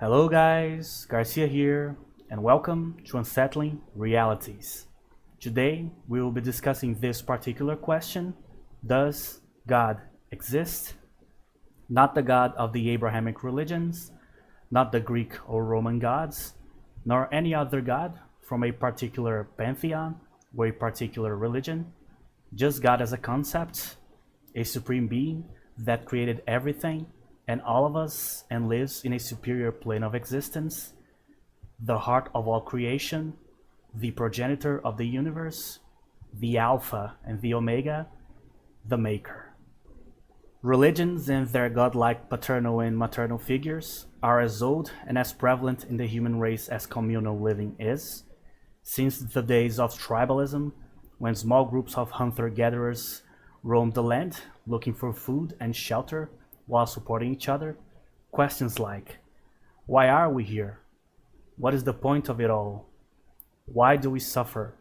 Hello guys, Garcia here, and welcome to Unsettling Realities. Today we will be discussing this particular question: does God exist? Not the God of the Abrahamic religions, not the Greek or Roman gods, nor any other God from a particular pantheon or a particular religion, just God as a concept, a supreme being that created everything and all of us and lives in a superior plane of existence, the heart of all creation, the progenitor of the universe, the Alpha and the Omega, the Maker. Religions and their godlike paternal and maternal figures are as old and as prevalent in the human race as communal living is, since the days of tribalism, when small groups of hunter-gatherers roamed the land looking for food and shelter while supporting each other. Questions like, why are we here? What is the point of it all? Why do we suffer?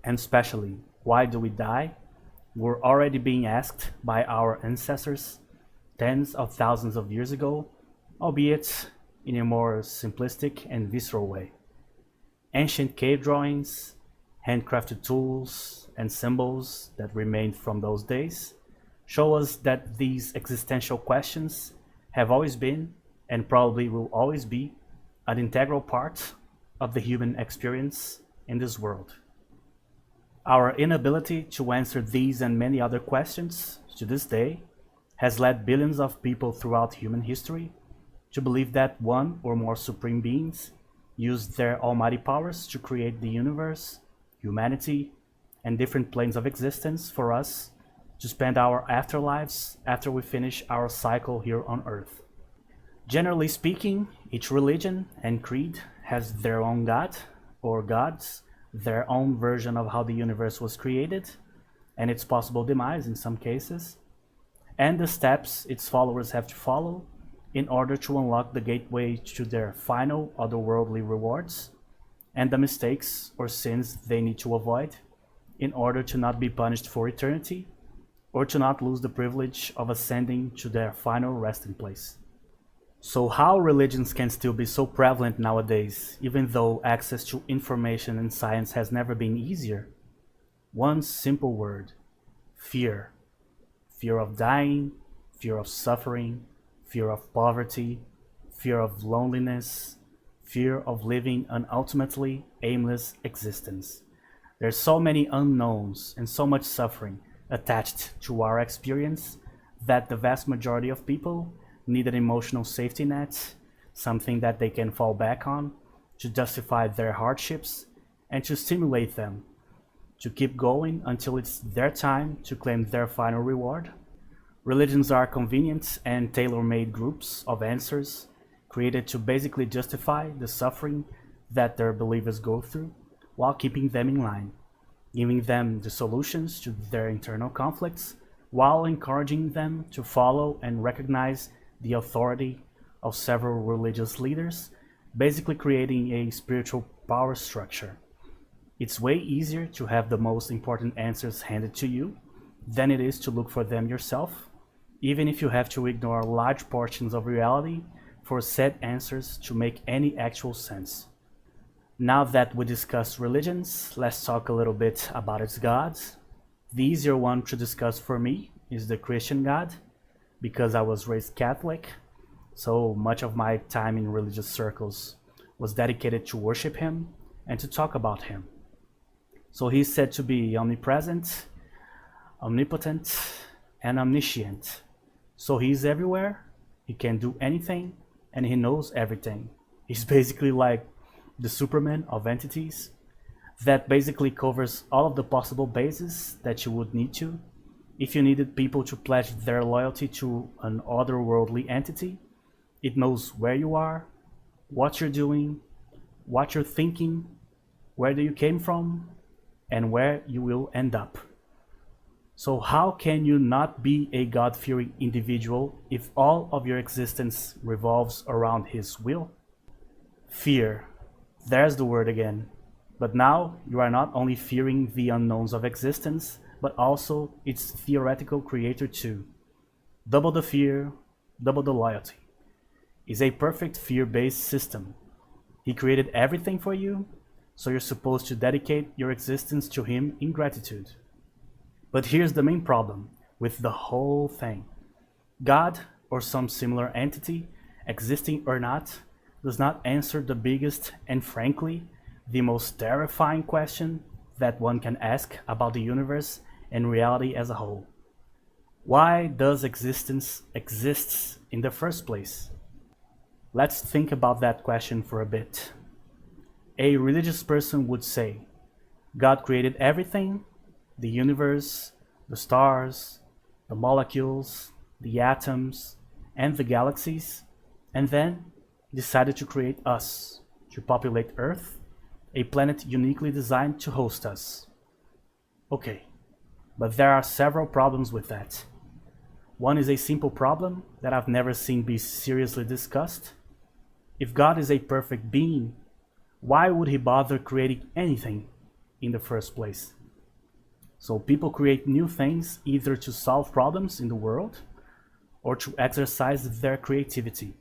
And especially, why do we die? Were already being asked by our ancestors tens of thousands of years ago, albeit in a more simplistic and visceral way. Ancient cave drawings, handcrafted tools, and symbols that remained from those days show us that these existential questions have always been, and probably will always be, an integral part of the human experience in this world. Our inability to answer these and many other questions to this day has led billions of people throughout human history to believe that one or more supreme beings used their almighty powers to create the universe, humanity, and different planes of existence for us to spend our afterlives after we finish our cycle here on Earth. Generally speaking, each religion and creed has their own god or gods, their own version of how the universe was created and its possible demise in some cases, and the steps its followers have to follow in order to unlock the gateway to their final otherworldly rewards, and the mistakes or sins they need to avoid in order to not be punished for eternity or to not lose the privilege of ascending to their final resting place. So how religions can still be so prevalent nowadays, even though access to information and science has never been easier? One simple word: fear. Fear of dying, fear of suffering, fear of poverty, fear of loneliness, fear of living an ultimately aimless existence. There's so many unknowns and so much suffering attached to our experience that the vast majority of people need an emotional safety net, something that they can fall back on to justify their hardships and to stimulate them to keep going until it's their time to claim their final reward. Religions are convenient and tailor-made groups of answers created to basically justify the suffering that their believers go through while keeping them in line, giving them the solutions to their internal conflicts while encouraging them to follow and recognize the authority of several religious leaders, basically creating a spiritual power structure. It's way easier to have the most important answers handed to you than it is to look for them yourself, even if you have to ignore large portions of reality for said answers to make any actual sense. Now that we discussed religions, let's talk a little bit about its gods. The easier one to discuss for me is the Christian God, because I was raised Catholic, so much of my time in religious circles was dedicated to worship him and to talk about him. So he's said to be omnipresent, omnipotent, and omniscient. So he's everywhere, he can do anything, and he knows everything. He's basically like the Superman of entities that basically covers all of the possible bases that you would need to if you needed people to pledge their loyalty to an otherworldly entity. It knows where you are, what you're doing, what you're thinking, where you came from, and where you will end up. So how can you not be a God-fearing individual if all of your existence revolves around his will? Fear. There's the word again. But now you are not only fearing the unknowns of existence, but also its theoretical creator too. Double the fear, double the loyalty. is a perfect fear-based system. He created everything for you, so you're supposed to dedicate your existence to him in gratitude. But here's the main problem with the whole thing. God, or some similar entity, existing or not, does not answer the biggest and frankly, the most terrifying question that one can ask about the universe and reality as a whole. Why does existence exist in the first place? Let's think about that question for a bit. A religious person would say, God created everything, the universe, the stars, the molecules, the atoms, and the galaxies, and then decided to create us, to populate Earth, a planet uniquely designed to host us. Okay, but there are several problems with that. One is a simple problem that I've never seen be seriously discussed. If God is a perfect being, why would he bother creating anything in the first place? So people create new things either to solve problems in the world or to exercise their creativity,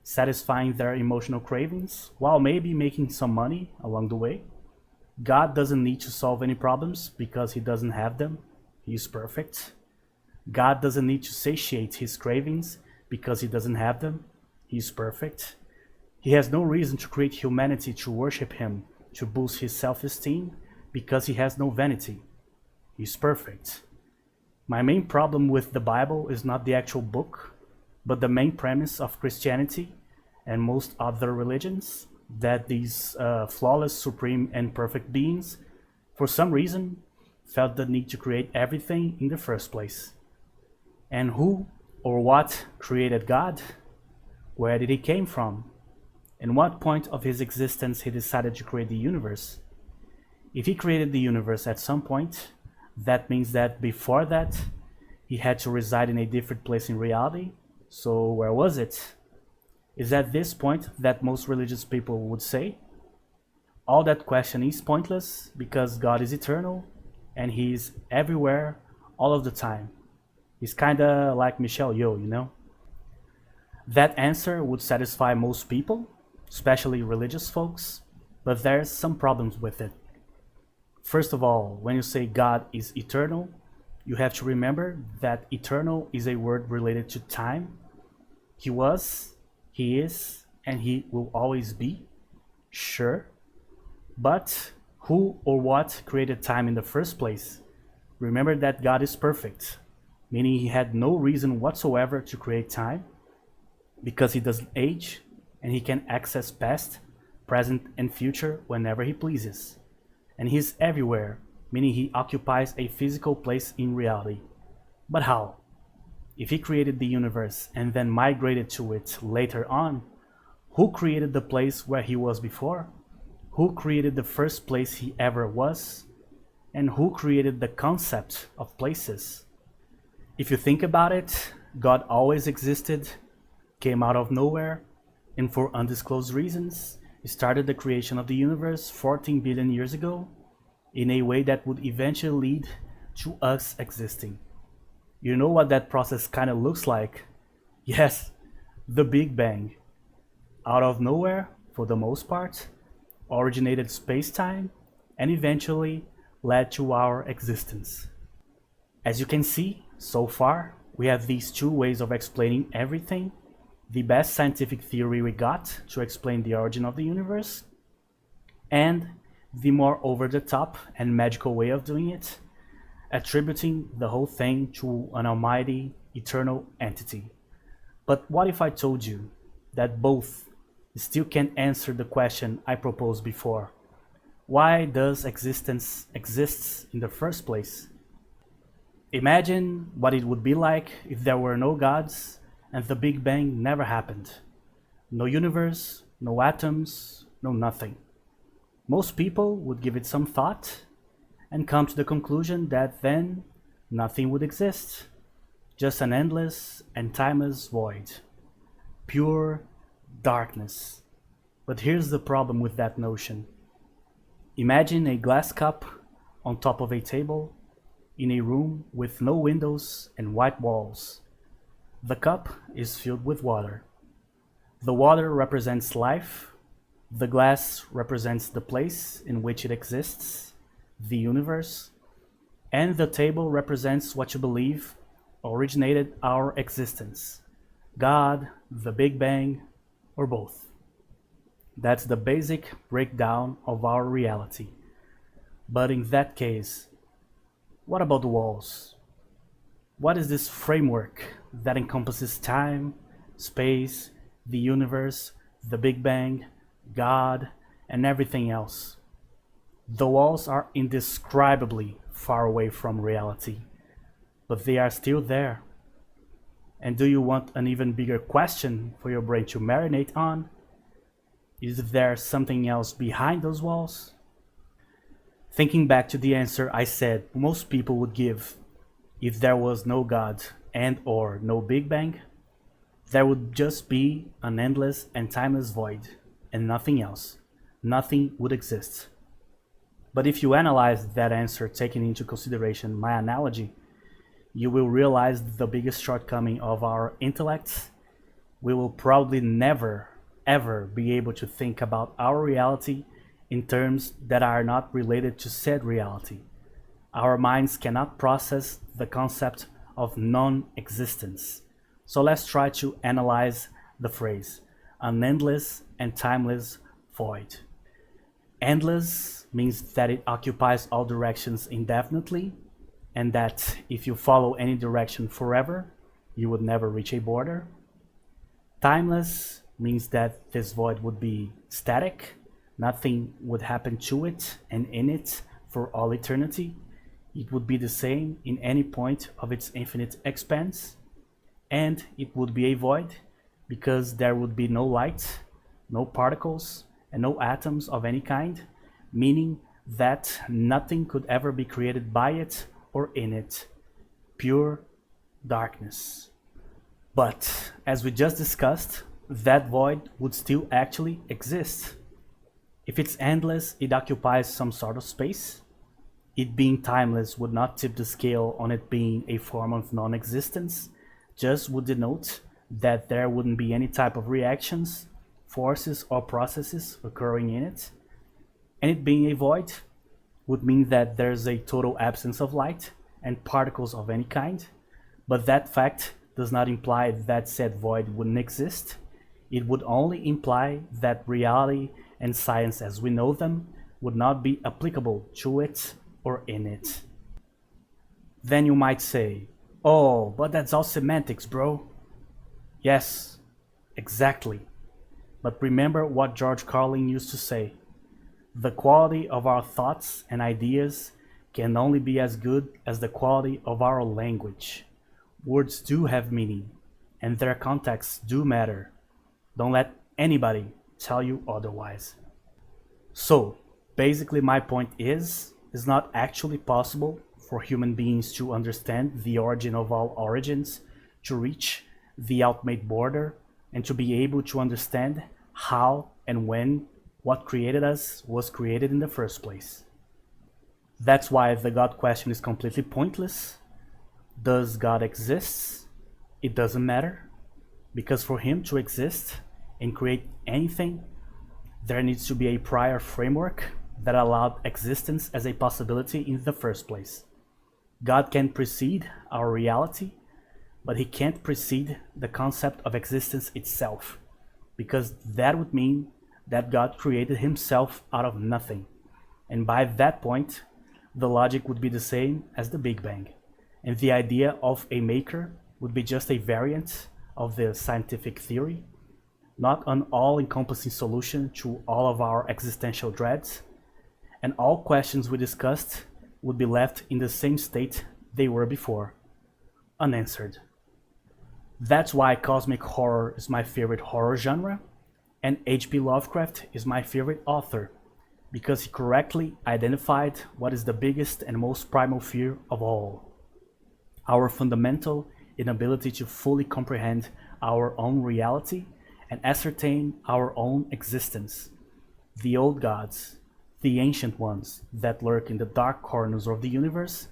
satisfying their emotional cravings while maybe making some money along the way. God doesn't need to solve any problems because he doesn't have them. He is perfect. God doesn't need to satiate his cravings because he doesn't have them. He is perfect. He has no reason to create humanity to worship him, to boost his self-esteem, because he has no vanity. He is perfect. My main problem with the Bible is not the actual book, but the main premise of Christianity and most other religions, that these flawless, supreme, and perfect beings, for some reason, felt the need to create everything in the first place. And who or what created God? Where did he came from? In what point of his existence he decided to create the universe? If he created the universe at some point, that means that before that, he had to reside in a different place in reality. So where was it? Is at this point that most religious people would say, all that question is pointless because God is eternal and he is everywhere all of the time. He's kinda like Michelle Yeoh, you know? That answer would satisfy most people, especially religious folks, but there's some problems with it. First of all, when you say God is eternal, you have to remember that eternal is a word related to time. He was, he is, and he will always be. Sure. But who or what created time in the first place? Remember that God is perfect, meaning he had no reason whatsoever to create time, because he doesn't age and he can access past, present, and future whenever he pleases. And he's everywhere, meaning he occupies a physical place in reality. But how? If he created the universe and then migrated to it later on, who created the place where he was before? Who created the first place he ever was? And who created the concept of places? If you think about it, God always existed, came out of nowhere, and for undisclosed reasons, started the creation of the universe 14 billion years ago in a way that would eventually lead to us existing. You know what that process kind of looks like? Yes, the Big Bang. Out of nowhere, for the most part, originated space-time and eventually led to our existence. As you can see, so far, we have these two ways of explaining everything. The best scientific theory we got to explain the origin of the universe, and the more over-the-top and magical way of doing it, attributing the whole thing to an almighty, eternal entity. But what if I told you that both still can't answer the question I proposed before? Why does existence exist in the first place? Imagine what it would be like if there were no gods and the Big Bang never happened. No universe, no atoms, no nothing. Most people would give it some thought and come to the conclusion that then nothing would exist. Just an endless and timeless void. Pure darkness. But here's the problem with that notion. Imagine a glass cup on top of a table in a room with no windows and white walls. The cup is filled with water. The water represents life, the glass represents the place in which it exists, the universe, and the table represents what you believe originated our existence, God, the Big Bang, or both. That's the basic breakdown of our reality. But in that case, what about the walls? What is this framework that encompasses time, space, the universe, the Big Bang, God, and everything else? The walls are indescribably far away from reality, but they are still there. And do you want an even bigger question for your brain to marinate on? Is there something else behind those walls? Thinking back to the answer I said most people would give if there was no God and or no Big Bang, there would just be an endless and timeless void and nothing else. Nothing would exist. But if you analyze that answer taking into consideration my analogy, you will realize the biggest shortcoming of our intellects. We will probably never, ever be able to think about our reality in terms that are not related to said reality. Our minds cannot process the concept of non-existence. So let's try to analyze the phrase, an endless and timeless void. Endless means that it occupies all directions indefinitely, and that if you follow any direction forever, you would never reach a border. Timeless means that this void would be static, nothing would happen to it and in it for all eternity. It would be the same in any point of its infinite expanse, and it would be a void because there would be no light, no particles, and no atoms of any kind, meaning that nothing could ever be created by it or in it. Pure darkness. But, as we just discussed, that void would still actually exist. If it's endless, it occupies some sort of space. It being timeless would not tip the scale on it being a form of non-existence, just would denote that there wouldn't be any type of reactions, forces, or processes occurring in it. And it being a void would mean that there's a total absence of light and particles of any kind, but that fact does not imply that said void wouldn't exist. It would only imply that reality and science as we know them would not be applicable to it or in it. Then you might say, oh, but that's all semantics, bro. Yes, exactly. But remember what George Carlin used to say. The quality of our thoughts and ideas can only be as good as the quality of our language. Words do have meaning, and their contexts do matter. Don't let anybody tell you otherwise. So, basically my point is, it's not actually possible for human beings to understand the origin of all origins, to reach the ultimate border, and to be able to understand how and when what created us was created in the first place. That's why the God question is completely pointless. Does God exist? It doesn't matter, because for him to exist and create anything, there needs to be a prior framework that allowed existence as a possibility in the first place. God can precede our reality, but he can't precede the concept of existence itself, because that would mean that God created himself out of nothing. And by that point, the logic would be the same as the Big Bang. And the idea of a maker would be just a variant of the scientific theory, not an all-encompassing solution to all of our existential dreads. And all questions we discussed would be left in the same state they were before, unanswered. That's why cosmic horror is my favorite horror genre, and H.P. Lovecraft is my favorite author, because he correctly identified what is the biggest and most primal fear of all: our fundamental inability to fully comprehend our own reality and ascertain our own existence. The old gods, the ancient ones that lurk in the dark corners of the universe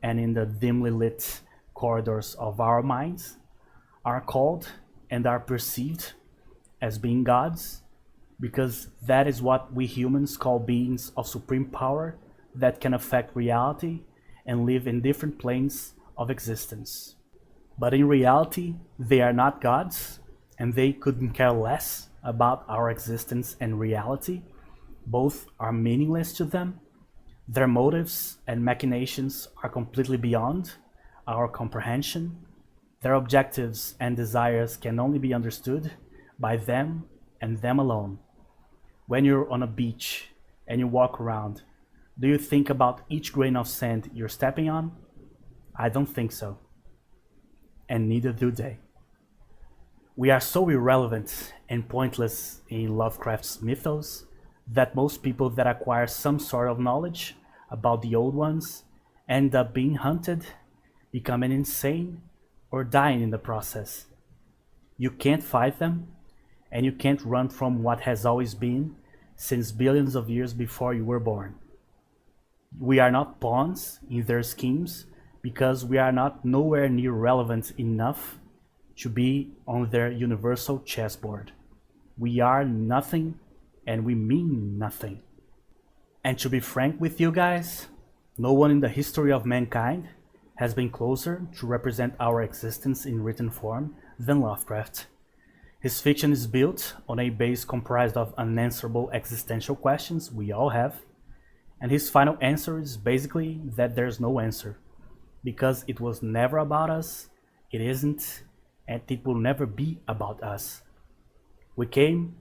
and in the dimly lit corridors of our minds, are called and are perceived as being gods, because that is what we humans call beings of supreme power that can affect reality and live in different planes of existence. But in reality, they are not gods, and they couldn't care less about our existence and reality. Both are meaningless to them. Their motives and machinations are completely beyond our comprehension. Their objectives and desires can only be understood by them and them alone. When you're on a beach and you walk around, do you think about each grain of sand you're stepping on? I don't think so. And neither do they. We are so irrelevant and pointless in Lovecraft's mythos that most people that acquire some sort of knowledge about the old ones end up being hunted, becoming insane, or dying in the process. You can't fight them, and you can't run from what has always been since billions of years before you were born. We are not pawns in their schemes because we are not nowhere near relevant enough to be on their universal chessboard. We are nothing, and we mean nothing. And to be frank with you guys, no one in the history of mankind has been closer to represent our existence in written form than Lovecraft. His fiction is built on a base comprised of unanswerable existential questions we all have, and his final answer is basically that there's no answer, because it was never about us, it isn't, and it will never be about us. We came,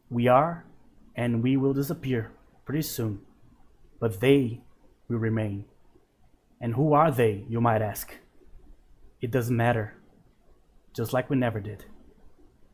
we are, and we will disappear pretty soon, but they will remain. And who are they, you might ask? It doesn't matter, just like we never did.